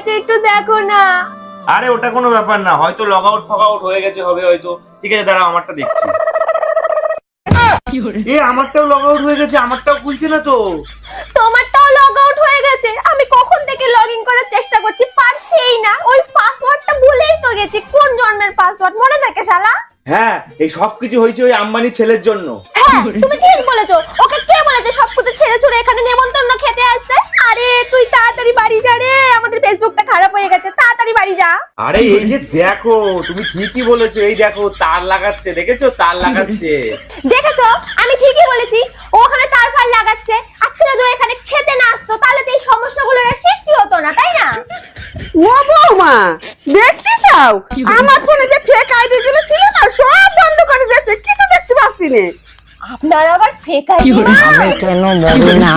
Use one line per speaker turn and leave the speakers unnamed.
আছে একটু দেখো না।
আরে ওটা কোনো ব্যাপার না, হয়তো লগ আউট ফগ আউট হয়ে গেছে, হবে হয়তো। ঠিক আছে দাঁড়াও, আমারটা দেখছি। আমারটাও লগ আউট হয়ে গেছে, আমারটাও খুলছে না তো।
তোমারটাও লগ আউট হয়ে গেছে। আমি কখন থেকে লগ ইন করার চেষ্টা করছি, পারছিই না। ওই পাসওয়ার্ডটা ভুলেই তো গেছি। কোন জন্মের পাসওয়ার্ড মনে থাকে শালা?
হ্যাঁ, এই সবকিছু হয়েছে ওই আম্বানির ছেলের জন্য।
হ্যাঁ, তুমি ঠিক বলেছো। ওকে কে বলেছে সবকিছু ছেড়ে ছুড়ে এখানে নেমন্তন্ন খেতে আসতে? আরে তুই তাড়াতাড়ি বাড়ি যা রে, আমাদের ফেসবুকটা খারাপ হয়ে গেছে, তাড়াতাড়ি বাড়ি যা।
আরে এই যে দেখো, তুমি ঠিকই বলেছো, এই দেখো তার লাগাচ্ছে, দেখেছো তার লাগাচ্ছে।
দেখেছো, আমি ঠিকই বলেছি। ও ওখানে তার ফার লাগাচ্ছে। আজকে যদি ও এখানে খেতে না আসতো তাহলে তো এই সমস্যাগুলোর আর সৃষ্টি হতো না, তাই না?
ও বৌমা, দেখতে চাও আমার ফোনে যে ফেক আইডি গুলো ছিল না, সব বন্ধ করে দিয়েছে, কিছু দেখতে পাচ্ছি না।
আপনার আবার ফেক আইডি?
আমি কেন মরি না?